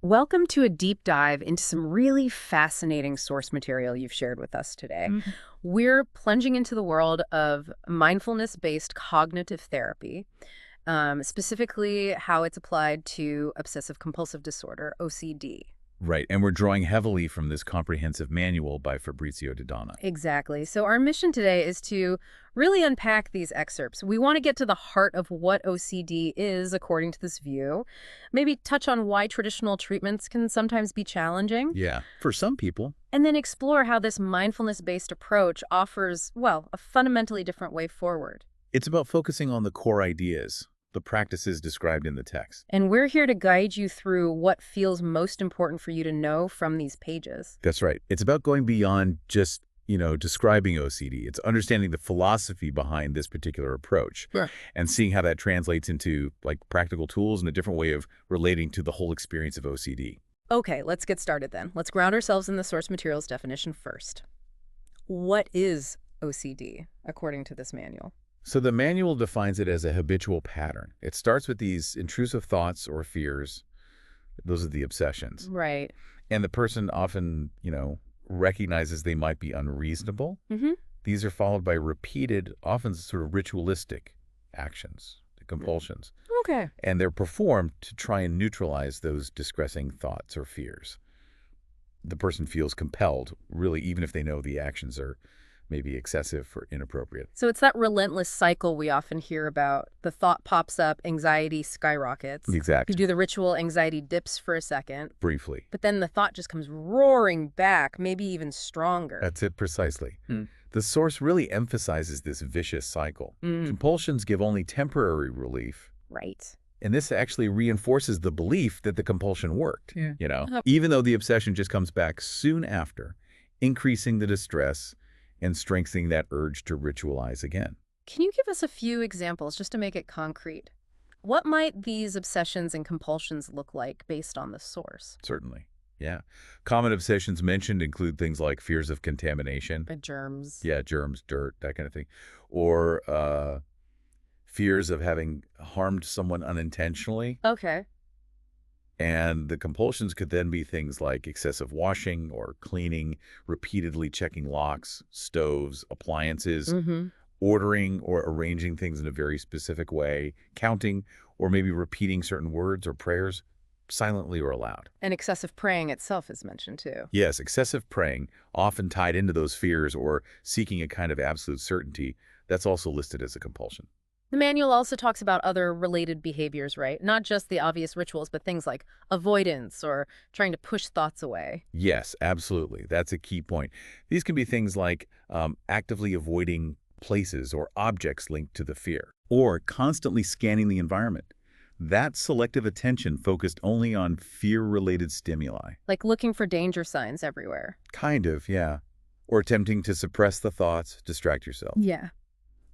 Welcome to a deep dive into some really fascinating source material you've shared with us today. Mhm. We're plunging into the world of mindfulness-based cognitive therapy, specifically how it's applied to obsessive-compulsive disorder, OCD. Right, and we're drawing heavily from this comprehensive manual by Fabrizio Didonna. Exactly. So our mission today is to really unpack these excerpts. We want to get to the heart of what OCD is according to this view, maybe touch on why traditional treatments can sometimes be challenging, Yeah, for some people. and then explore how this mindfulness-based approach offers, well, a fundamentally different way forward. It's about focusing on the core ideas, the practices described in the text. And we're here to guide you through what feels most important for you to know from these pages. That's right. It's about going beyond just, describing OCD. It's understanding the philosophy behind this particular approach and seeing how that translates into practical tools and a different way of relating to the whole experience of OCD. Okay, let's get started then. Let's ground ourselves in the source materials definition first. What is OCD, according to this manual? So the manual defines it as a habitual pattern. It starts with these intrusive thoughts or fears. Those are the obsessions. Right. And the person often, recognizes they might be unreasonable. Mm-hmm. These are followed by repeated, often sort of ritualistic actions, the compulsions. Okay. And they're performed to try and neutralize those distressing thoughts or fears. The person feels compelled, really, even if they know the actions are maybe excessive or inappropriate. So it's that relentless cycle we often hear about. The thought pops up, anxiety skyrockets. Exactly. You do the ritual, anxiety dips for a second, Briefly. but then the thought just comes roaring back, maybe even stronger. That's it precisely. The source really emphasizes this vicious cycle. Compulsions give only temporary relief. Right. And this actually reinforces the belief that the compulsion worked, Oh. even though the obsession just comes back soon after, increasing the distress and strengthening that urge to ritualize again. Can you give us a few examples just to make it concrete? What might these obsessions and compulsions look like based on the source? Certainly. Yeah. Common obsessions mentioned include things like fears of contamination. Germs. Yeah, germs, dirt, that kind of thing. Or fears of having harmed someone unintentionally. Okay. And the compulsions could then be things like excessive washing or cleaning, repeatedly checking locks, stoves, appliances, ordering or arranging things in a very specific way, counting, or maybe repeating certain words or prayers silently or aloud. And excessive praying itself is mentioned too. Yes, excessive praying, often tied into those fears or seeking a kind of absolute certainty, that's also listed as a compulsion. The manual also talks about other related behaviors, right? Not just the obvious rituals, but things like avoidance or trying to push thoughts away. Yes, absolutely. That's a key point. These can be things like actively avoiding places or objects linked to the fear, or constantly scanning the environment. That's selective attention focused only on fear-related stimuli. Like looking for danger signs everywhere. Kind of, yeah. Or attempting to suppress the thoughts, distract yourself. Yeah.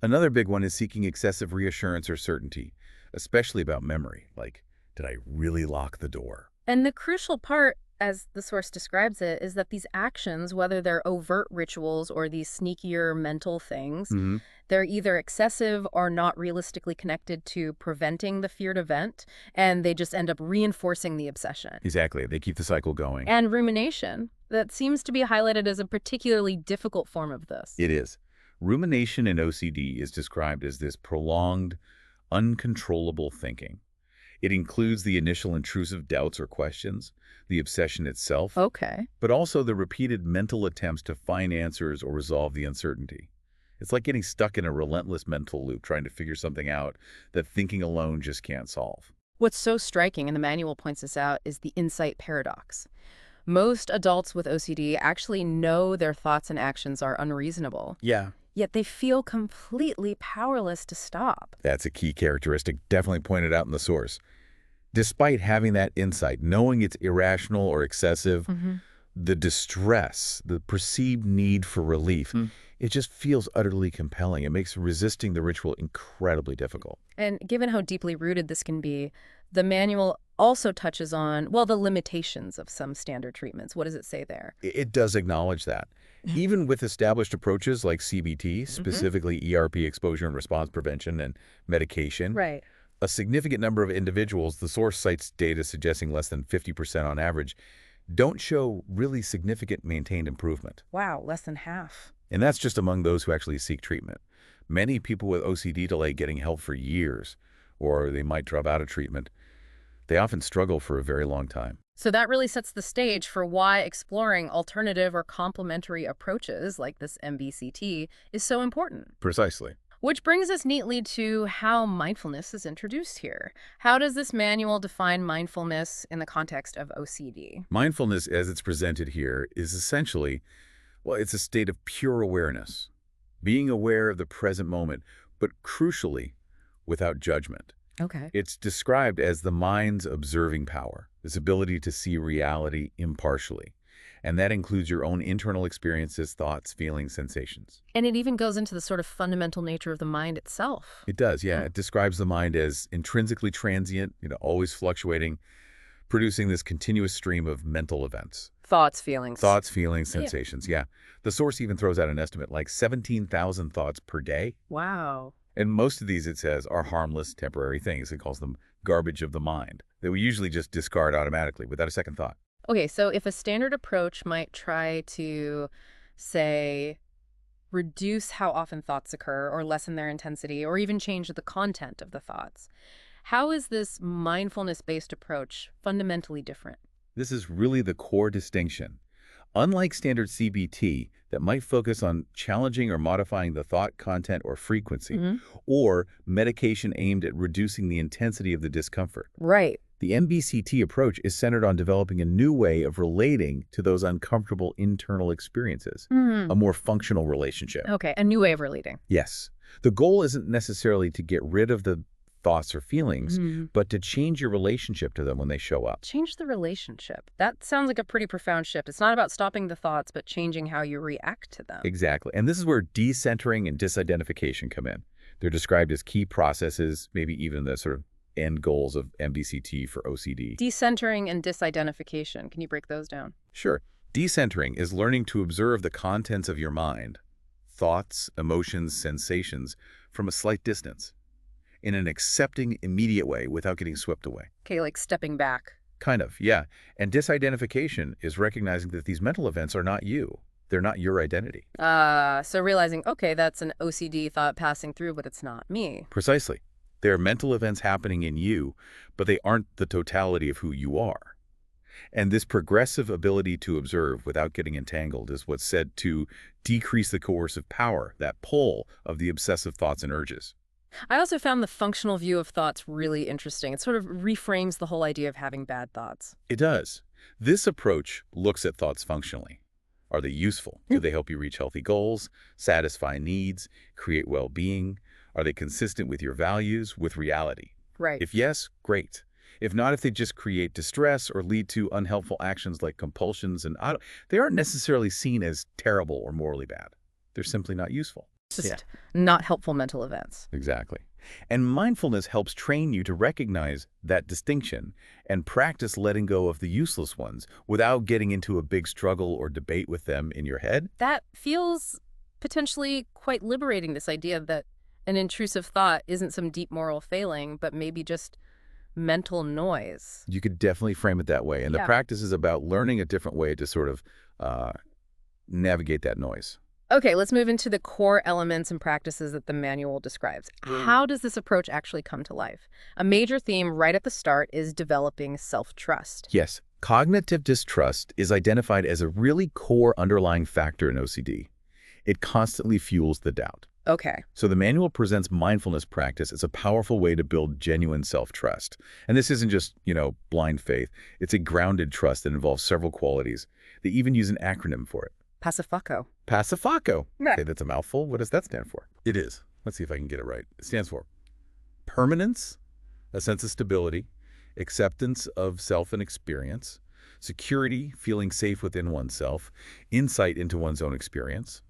Another big one is seeking excessive reassurance or certainty, especially about memory, like, did I really lock the door? And the crucial part, as the source describes it, is that these actions, whether they're overt rituals or these sneakier mental things, they're either excessive or not realistically connected to preventing the feared event, and they just end up reinforcing the obsession. Exactly. They keep the cycle going. And rumination, that seems to be highlighted as a particularly difficult form of this. It is. Rumination in OCD is described as this prolonged, uncontrollable thinking. It includes the initial intrusive doubts or questions, the obsession itself, Okay. but also the repeated mental attempts to find answers or resolve the uncertainty. It's like getting stuck in a relentless mental loop trying to figure something out that thinking alone just can't solve. What's so striking, and the manual points this out, is the insight paradox. Most adults with OCD actually know their thoughts and actions are unreasonable. Yeah. Yet they feel completely powerless to stop. That's a key characteristic definitely pointed out in the source. Despite having that insight, knowing it's irrational or excessive, the distress, the perceived need for relief, it just feels utterly compelling. It makes resisting the ritual incredibly difficult. And given how deeply rooted this can be, the manual also touches on, well, the limitations of some standard treatments. What does it say there? It does acknowledge that. Even with established approaches like CBT, specifically ERP, exposure and response prevention, and medication, Right. A significant number of individuals, the source cites data suggesting less than 50% on average, don't show really significant maintained improvement. Wow, less than half. And that's just among those who actually seek treatment. Many people with OCD delay getting help for years, or they might drop out of treatment. They often struggle for a very long time. So that really sets the stage for why exploring alternative or complementary approaches like this MBCT is so important. Precisely. Which brings us neatly to how mindfulness is introduced here. How does this manual define mindfulness in the context of OCD? Mindfulness, as it's presented here, is essentially, well, it's a state of pure awareness, being aware of the present moment, but crucially, without judgment. Okay. It's described as the mind's observing power, this ability to see reality impartially. And that includes your own internal experiences, thoughts, feelings, sensations. And it even goes into the sort of fundamental nature of the mind itself. It does, yeah. It describes the mind as intrinsically transient, always fluctuating, producing this continuous stream of mental events. Thoughts, feelings. Thoughts, feelings, sensations, yeah. The source even throws out an estimate like 17,000 thoughts per day. Wow. And most of these, it says, are harmless, temporary things. It calls them garbage of the mind that we usually just discard automatically without a second thought. Okay, so if a standard approach might try to, say, reduce how often thoughts occur or lessen their intensity or even change the content of the thoughts, how is this mindfulness-based approach fundamentally different? This is really the core distinction. Unlike standard CBT that might focus on challenging or modifying the thought content or frequency, or medication aimed at reducing the intensity of the discomfort. Right. The MBCT approach is centered on developing a new way of relating to those uncomfortable internal experiences, a more functional relationship. Okay, a new way of relating. Yes. The goal isn't necessarily to get rid of the thoughts or feelings, but to change your relationship to them when they show up. Change the relationship. That sounds like a pretty profound shift. It's not about stopping the thoughts, but changing how you react to them. Exactly. And this is where decentering and disidentification come in. They're described as key processes, maybe even the sort of end goals of MBCT for OCD. Decentering and disidentification. Can you break those down? Sure. Decentering is learning to observe the contents of your mind, thoughts, emotions, sensations, from a slight distance, in an accepting, immediate way without getting swept away. Okay, like stepping back. Kind of, yeah. And disidentification is recognizing that these mental events are not you. They're not your identity. So realizing, okay, that's an OCD thought passing through, but it's not me. Precisely. There are mental events happening in you, but they aren't the totality of who you are. And this progressive ability to observe without getting entangled is what's said to decrease the coercive power, that pull of the obsessive thoughts and urges. I also found the functional view of thoughts really interesting. It sort of reframes the whole idea of having bad thoughts. It does. This approach looks at thoughts functionally. Are they useful? Do they help you reach healthy goals, satisfy needs, create well-being? Are they consistent with your values, with reality? Right. If yes, great. If not, if they just create distress or lead to unhelpful actions like compulsions and they aren't necessarily seen as terrible or morally bad. They're simply not useful. Just not helpful mental events. Exactly. And mindfulness helps train you to recognize that distinction and practice letting go of the useless ones without getting into a big struggle or debate with them in your head. That feels potentially quite liberating, this idea that an intrusive thought isn't some deep moral failing, but maybe just mental noise. You could definitely frame it that way. And the practice is about learning a different way to sort of navigate that noise. Okay, let's move into the core elements and practices that the manual describes. How does this approach actually come to life? A major theme right at the start is developing self-trust. Yes, cognitive distrust is identified as a really core underlying factor in OCD. It constantly fuels the doubt. Okay. So the manual presents mindfulness practice as a powerful way to build genuine self-trust. And this isn't just, blind faith. It's a grounded trust that involves several qualities. They even use an acronym for it. Pacifico. Pacifico. Right. Okay, that's a mouthful. What does that stand for? It is. Let's see if I can get it right. It stands for permanence, a sense of stability, acceptance of self and experience, security, feeling safe within oneself, insight into one's own experience,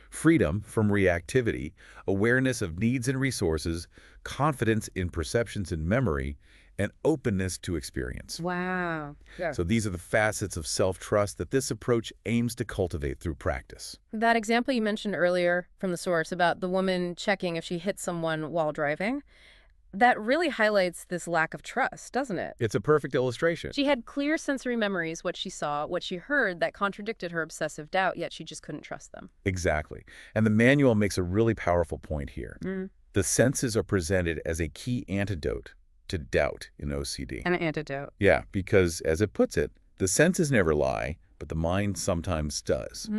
freedom from reactivity, awareness of needs and resources, confidence in perceptions and memory, and openness to experience. Wow. Yeah. So these are the facets of self-trust that this approach aims to cultivate through practice. That example you mentioned earlier from the source about the woman checking if she hit someone while driving, That really highlights this lack of trust, doesn't it? It's a perfect illustration. She had clear sensory memories, what she saw, what she heard, that contradicted her obsessive doubt, yet she just couldn't trust them. Exactly. And the manual makes a really powerful point here. The senses are presented as a key antidote to doubt in OCD. An antidote. Yeah, because as it puts it, the senses never lie, but the mind sometimes does.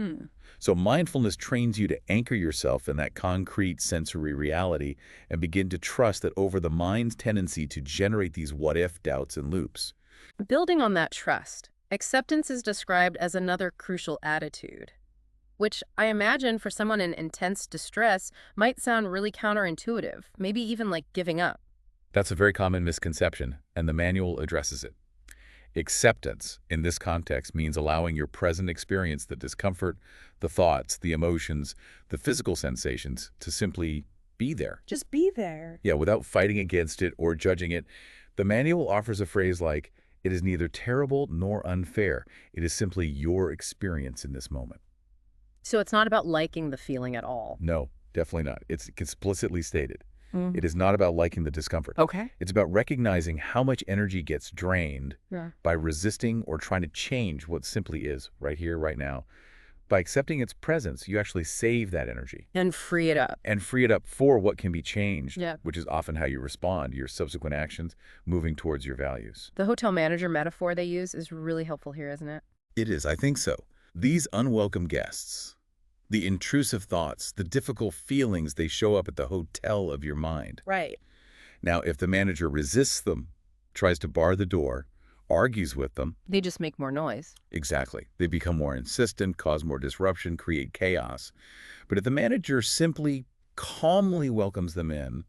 So mindfulness trains you to anchor yourself in that concrete sensory reality and begin to trust that over the mind's tendency to generate these what-if doubts and loops. Building on that trust, acceptance is described as another crucial attitude, which I imagine for someone in intense distress might sound really counterintuitive, maybe even like giving up. That's a very common misconception, and the manual addresses it. Acceptance in this context means allowing your present experience, the discomfort, the thoughts, the emotions, the physical sensations, to simply be there. Just be there. Yeah, without fighting against it or judging it. The manual offers a phrase like, "It is neither terrible nor unfair. It is simply your experience in this moment." So it's not about liking the feeling at all. No, definitely not. It's explicitly stated. It is not about liking the discomfort. Okay. It's about recognizing how much energy gets drained by resisting or trying to change what simply is right here, right now. By accepting its presence, you actually save that energy. And free it up. And free it up for what can be changed, Yeah. which is often how you respond, your subsequent actions, moving towards your values. The hotel manager metaphor they use is really helpful here, isn't it? It is, I think so. These unwelcome guests, the intrusive thoughts, the difficult feelings, they show up at the hotel of your mind. Right. Now, if the manager resists them, tries to bar the door, argues with them, They just make more noise. exactly, they become more insistent, cause more disruption, create chaos. But if the manager simply calmly welcomes them in,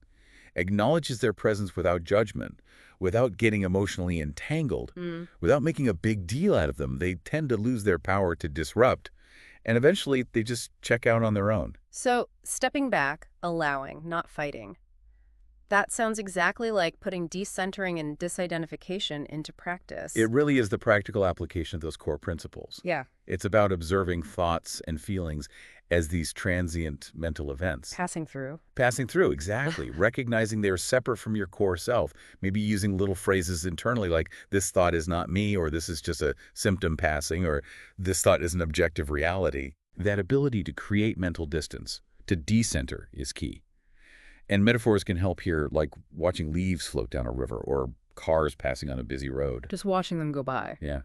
acknowledges their presence without judgment, without getting emotionally entangled, without making a big deal out of them, they tend to lose their power to disrupt. And eventually, they just check out on their own. So, stepping back, allowing, not fighting. That sounds exactly like putting decentering and disidentification into practice. It really is the practical application of those core principles. Yeah. It's about observing thoughts and feelings as these transient mental events. Passing through. Passing through, exactly. Recognizing they're separate from your core self. Maybe using little phrases internally like, this thought is not me, or this is just a symptom passing, or this thought is an objective reality. That ability to create mental distance, to decenter, is key. And metaphors can help here, like watching leaves float down a river or cars passing on a busy road. Just watching them go by. Yeah.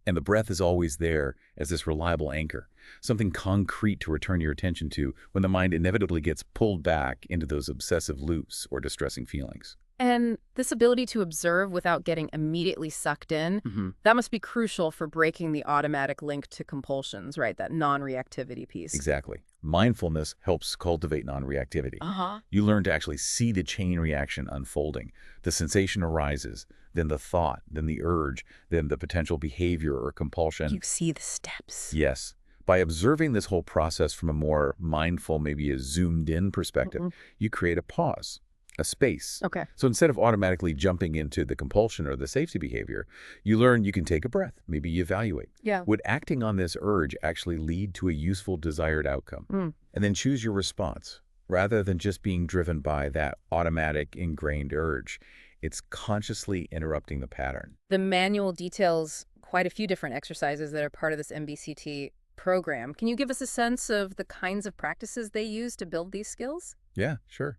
And the breath is always there as this reliable anchor, something concrete to return your attention to when the mind inevitably gets pulled back into those obsessive loops or distressing feelings. And this ability to observe without getting immediately sucked in, that must be crucial for breaking the automatic link to compulsions, right? That non-reactivity piece. Exactly. Mindfulness helps cultivate non-reactivity. Uh-huh. You learn to actually see the chain reaction unfolding. The sensation arises, then the thought, then the urge, then the potential behavior or compulsion. You see the steps. Yes. By observing this whole process from a more mindful, maybe a zoomed-in perspective, you create a pause, a space. Okay. So instead of automatically jumping into the compulsion or the safety behavior, you learn you can take a breath, maybe you evaluate. Yeah. Would acting on this urge actually lead to a useful desired outcome? And then choose your response, rather than just being driven by that automatic ingrained urge. It's consciously interrupting the pattern. The manual details quite a few different exercises that are part of this MBCT program. Can you give us a sense of the kinds of practices they use to build these skills? Yeah, sure.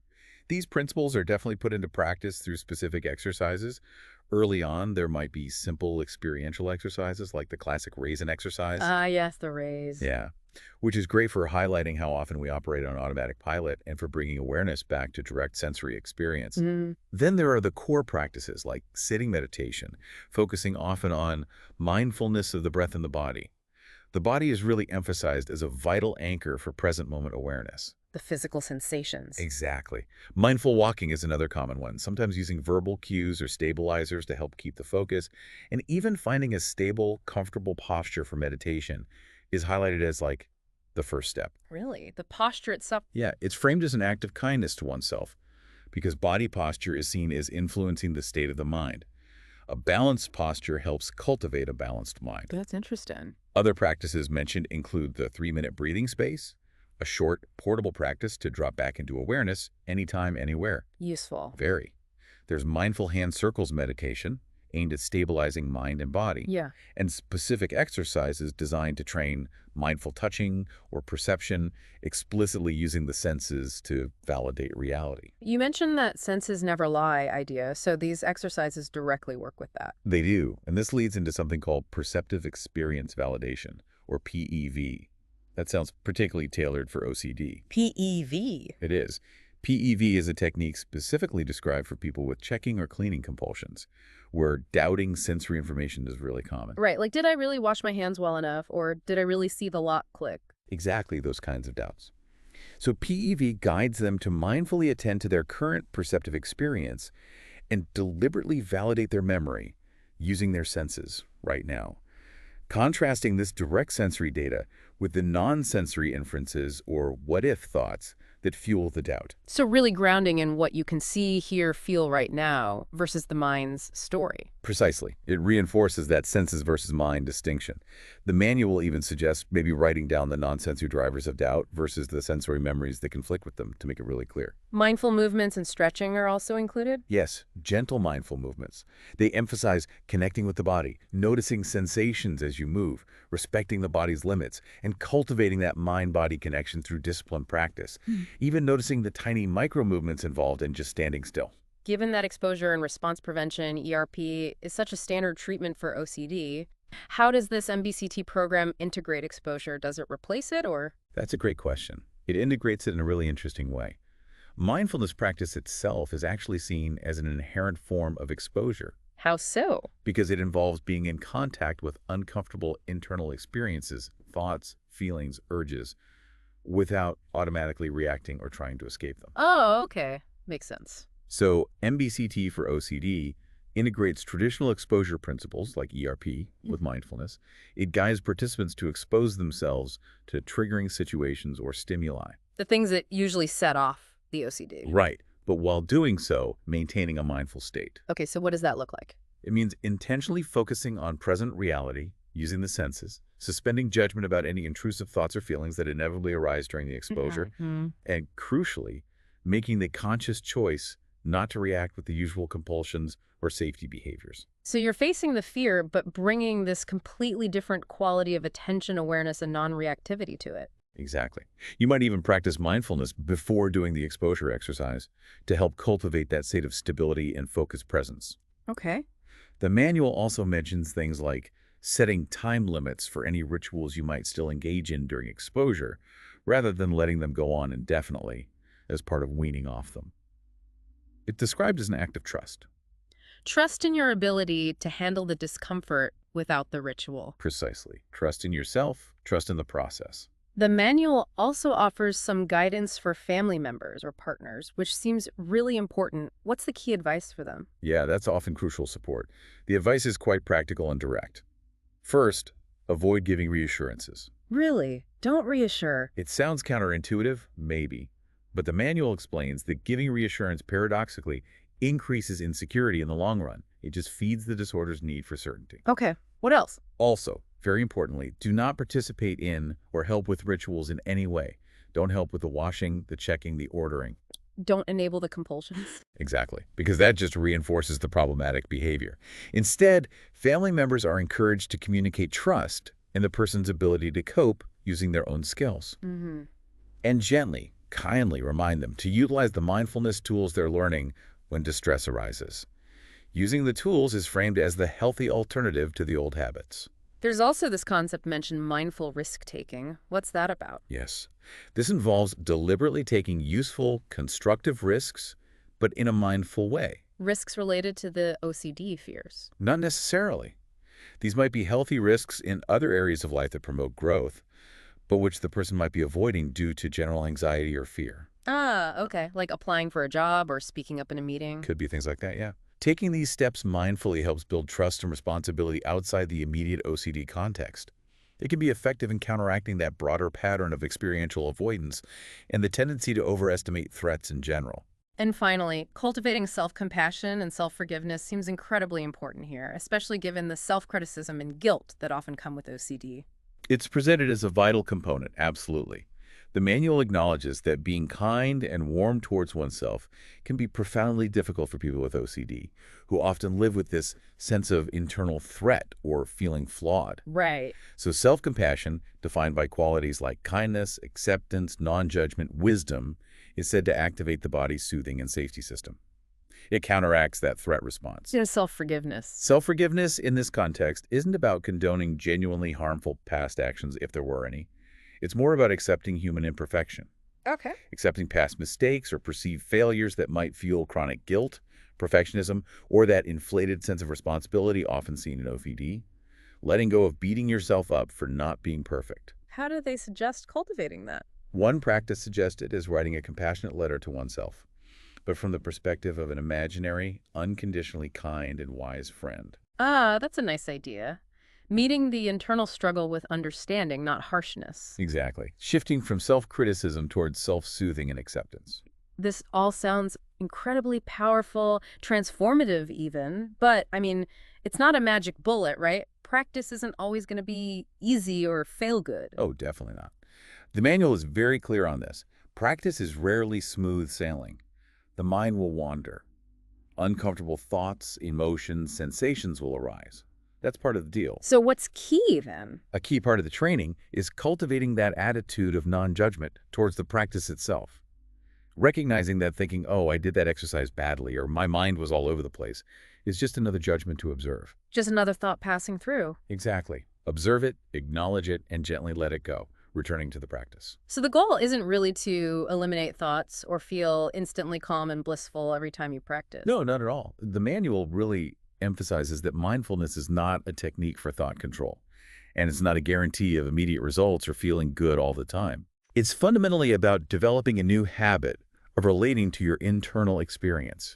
These principles are definitely put into practice through specific exercises. Early on, there might be simple experiential exercises like the classic raisin exercise. Ah, yes, the raise. Yeah, which is great for highlighting how often we operate on automatic pilot and for bringing awareness back to direct sensory experience. Then there are the core practices like sitting meditation, focusing often on mindfulness of the breath and the body. The body is really emphasized as a vital anchor for present moment awareness. The physical sensations. Exactly. Mindful walking is another common one, sometimes using verbal cues or stabilizers to help keep the focus, and even finding a stable, comfortable posture for meditation is highlighted as like the first step. Really? The posture itself? Yeah, it's framed as an act of kindness to oneself because body posture is seen as influencing the state of the mind. A balanced posture helps cultivate a balanced mind. That's interesting. Other practices mentioned include the 3-minute breathing space, a short, portable practice to drop back into awareness anytime, anywhere. Useful. Very. There's mindful hand circles medication aimed at stabilizing mind and body, Yeah. and specific exercises designed to train mindful touching or perception, explicitly using the senses to validate reality. You mentioned that senses never lie idea, so these exercises directly work with that. They do, and this leads into something called perceptive experience validation, or PEV. That sounds particularly tailored for OCD. PEV. It is. PEV is a technique specifically described for people with checking or cleaning compulsions, where doubting sensory information is really common. Right, like did I really wash my hands well enough, or did I really see the lock click? Exactly those kinds of doubts. So PEV guides them to mindfully attend to their current perceptive experience and deliberately validate their memory using their senses right now, contrasting this direct sensory data with the non-sensory inferences or what-if thoughts that fuel the doubt. So really grounding in what you can see, hear, feel right now versus the mind's story. Precisely. It reinforces that senses versus mind distinction. The manual even suggests maybe writing down the non-sensory drivers of doubt versus the sensory memories that conflict with them to make it really clear. Mindful movements and stretching are also included? Yes, gentle mindful movements. They emphasize connecting with the body, noticing sensations as you move, respecting the body's limits, and cultivating that mind-body connection through disciplined practice. Even noticing the tiny micro-movements involved in just standing still. Given that exposure and response prevention, ERP, is such a standard treatment for OCD, how does this MBCT program integrate exposure? Does it replace it, or? That's a great question. It integrates it in a really interesting way. Mindfulness practice itself is actually seen as an inherent form of exposure How so? because it involves being in contact with uncomfortable internal experiences, thoughts, feelings, urges, without automatically reacting or trying to escape them. Oh, okay. Makes sense. So MBCT for OCD integrates traditional exposure principles like ERP with mindfulness. It guides participants to expose themselves to triggering situations or stimuli. The things that usually set off the OCD. Right, but while doing so, maintaining a mindful state. Okay, so what does that look like? It means intentionally focusing on present reality, using the senses, suspending judgment about any intrusive thoughts or feelings that inevitably arise during the exposure, and crucially, making the conscious choice not to react with the usual compulsions or safety behaviors. So you're facing the fear, but bringing this completely different quality of attention, awareness, and non-reactivity to it. Exactly. You might even practice mindfulness before doing the exposure exercise to help cultivate that state of stability and focused presence. Okay. The manual also mentions things like setting time limits for any rituals you might still engage in during exposure, rather than letting them go on indefinitely as part of weaning off them. It's described as an act of trust. Trust in your ability to handle the discomfort without the ritual. Precisely. Trust in yourself, trust in the process. The manual also offers some guidance for family members or partners, which seems really important. What's the key advice for them? Yeah, that's often crucial support. The advice is quite practical and direct. First, avoid giving reassurances. Really? Don't reassure. It sounds counterintuitive, maybe, but the manual explains that giving reassurance paradoxically increases insecurity in the long run. It just feeds the disorder's need for certainty. Okay. What else? Also, very importantly, do not participate in or help with rituals in any way. Don't help with the washing, the checking, the ordering. Don't enable the compulsions. Exactly, because that just reinforces the problematic behavior. Instead, family members are encouraged to communicate trust in the person's ability to cope using their own skills. And gently, kindly remind them to utilize the mindfulness tools they're learning when distress arises. Using the tools is framed as the healthy alternative to the old habits. There's also this concept mentioned, mindful risk-taking. What's that about? Yes. This involves deliberately taking useful, constructive risks, but in a mindful way. Risks related to the OCD fears. Not necessarily. These might be healthy risks in other areas of life that promote growth, but which the person might be avoiding due to general anxiety or fear. Ah, okay. Like applying for a job or speaking up in a meeting. Could be things like that, yeah. Taking these steps mindfully helps build trust and responsibility outside the immediate OCD context. It can be effective in counteracting that broader pattern of experiential avoidance and the tendency to overestimate threats in general. And finally, cultivating self-compassion and self-forgiveness seems incredibly important here, especially given the self-criticism and guilt that often come with OCD. It's presented as a vital component, absolutely. The manual acknowledges that being kind and warm towards oneself can be profoundly difficult for people with OCD, who often live with this sense of internal threat or feeling flawed. Right. So self-compassion, defined by qualities like kindness, acceptance, non-judgment, wisdom, is said to activate the body's soothing and safety system. It counteracts that threat response. Self-forgiveness. Self-forgiveness in this context isn't about condoning genuinely harmful past actions, if there were any. It's more about accepting human imperfection, Okay. accepting past mistakes or perceived failures that might fuel chronic guilt, perfectionism, or that inflated sense of responsibility often seen in OCD. Letting go of beating yourself up for not being perfect. How do they suggest cultivating that? One practice suggested is writing a compassionate letter to oneself, but from the perspective of an imaginary, unconditionally kind and wise friend. Ah, that's a nice idea. Meeting the internal struggle with understanding, not harshness. Exactly. Shifting from self-criticism towards self-soothing and acceptance. This all sounds incredibly powerful, transformative even, but I mean, it's not a magic bullet, right? Practice isn't always going to be easy or feel good. Oh, definitely not. The manual is very clear on this. Practice is rarely smooth sailing. The mind will wander. Uncomfortable thoughts, emotions, sensations will arise. That's part of the deal. So what's key then? A key part of the training is cultivating that attitude of non-judgment towards the practice itself. Recognizing that thinking, oh, I did that exercise badly, or my mind was all over the place, is just another judgment to observe. Just another thought passing through. Exactly. Observe it, acknowledge it, and gently let it go, returning to the practice. So the goal isn't really to eliminate thoughts or feel instantly calm and blissful every time you practice. No, not at all. The manual really emphasizes that mindfulness is not a technique for thought control, and it's not a guarantee of immediate results or feeling good all the time. It's fundamentally about developing a new habit of relating to your internal experience,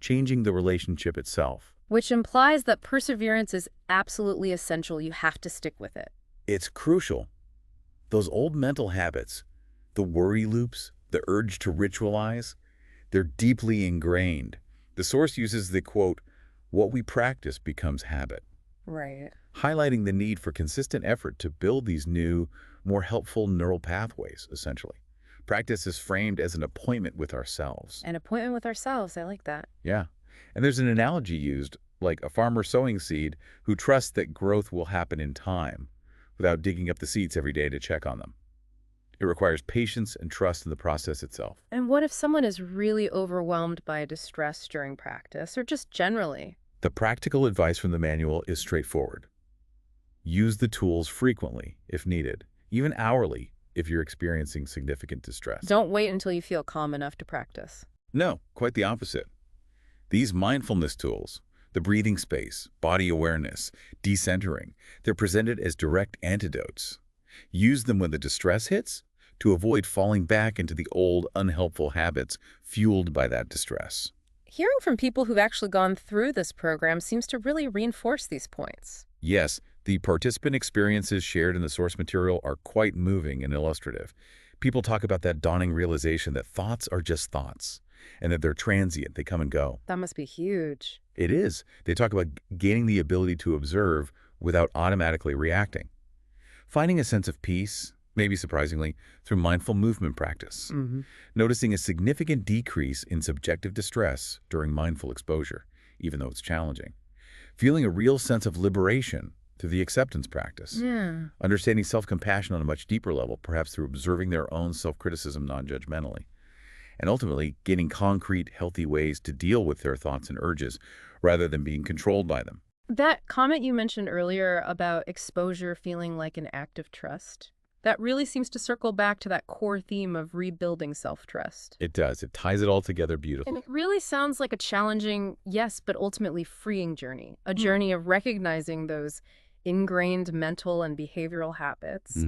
changing the relationship itself. Which implies that perseverance is absolutely essential. You have to stick with it. It's crucial. Those old mental habits, the worry loops, the urge to ritualize, they're deeply ingrained. The source uses the quote, "What we practice becomes habit," Right. highlighting the need for consistent effort to build these new, more helpful neural pathways, essentially. Practice is framed as an appointment with ourselves. An appointment with ourselves. I like that. Yeah. And there's an analogy used, like a farmer sowing seed who trusts that growth will happen in time without digging up the seeds every day to check on them. It requires patience and trust in the process itself. And what if someone is really overwhelmed by distress during practice or just generally? The practical advice from the manual is straightforward. Use the tools frequently, if needed, even hourly, if you're experiencing significant distress. Don't wait until you feel calm enough to practice. No, quite the opposite. These mindfulness tools, the breathing space, body awareness, decentering, they're presented as direct antidotes. Use them when the distress hits to avoid falling back into the old, unhelpful habits fueled by that distress. Hearing from people who've actually gone through this program seems to really reinforce these points. Yes, the participant experiences shared in the source material are quite moving and illustrative. People talk about that dawning realization that thoughts are just thoughts, and that they're transient, they come and go. That must be huge. It is. They talk about gaining the ability to observe without automatically reacting. Finding a sense of peace, maybe surprisingly, through mindful movement practice. Noticing a significant decrease in subjective distress during mindful exposure, even though it's challenging. Feeling a real sense of liberation through the acceptance practice. Yeah. Understanding self-compassion on a much deeper level, perhaps through observing their own self-criticism non-judgmentally. And ultimately, gaining concrete, healthy ways to deal with their thoughts and urges rather than being controlled by them. That comment you mentioned earlier about exposure feeling like an act of trust, that really seems to circle back to that core theme of rebuilding self-trust. It does. It ties it all together beautifully. And it really sounds like a challenging, yes, but ultimately freeing journey. A journey of recognizing those ingrained mental and behavioral habits,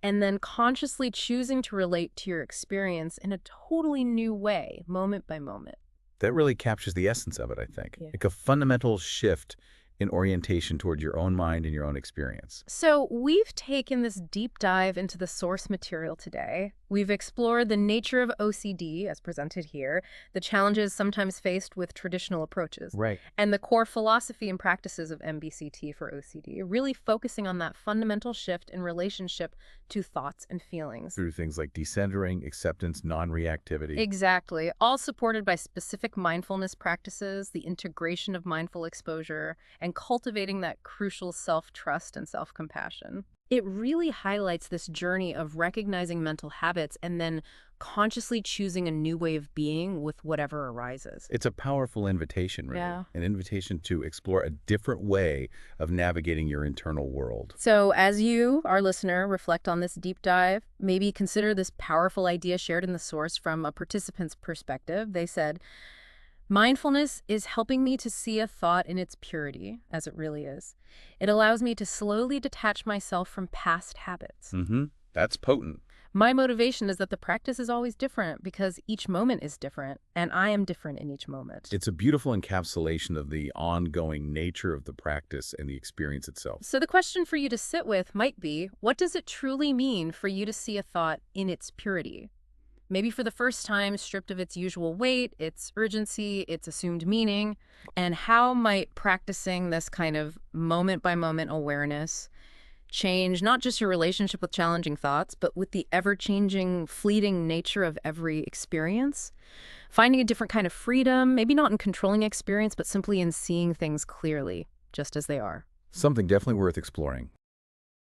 and then consciously choosing to relate to your experience in a totally new way, moment by moment. That really captures the essence of it, I think. Yeah. Like a fundamental shift in orientation toward your own mind and your own experience. So we've taken this deep dive into the source material today. We've explored the nature of OCD, as presented here, the challenges sometimes faced with traditional approaches, Right. and the core philosophy and practices of MBCT for OCD, really focusing on that fundamental shift in relationship to thoughts and feelings. Through things like decentering, acceptance, non-reactivity. Exactly, all supported by specific mindfulness practices, the integration of mindful exposure, and cultivating that crucial self-trust and self-compassion. It really highlights this journey of recognizing mental habits and then consciously choosing a new way of being with whatever arises. It's a powerful invitation, really. Yeah. An invitation to explore a different way of navigating your internal world. So as you, our listener, reflect on this deep dive, maybe consider this powerful idea shared in the source from a participant's perspective. They said, mindfulness is helping me to see a thought in its purity, as it really is. It allows me to slowly detach myself from past habits. That's potent. My motivation is that the practice is always different because each moment is different, and I am different in each moment. It's a beautiful encapsulation of the ongoing nature of the practice and the experience itself. So the question for you to sit with might be, what does it truly mean for you to see a thought in its purity? Maybe for the first time, stripped of its usual weight, its urgency, its assumed meaning, and how might practicing this kind of moment-by-moment awareness change not just your relationship with challenging thoughts, but with the ever-changing, fleeting nature of every experience? Finding a different kind of freedom, maybe not in controlling experience, but simply in seeing things clearly, just as they are. Something definitely worth exploring.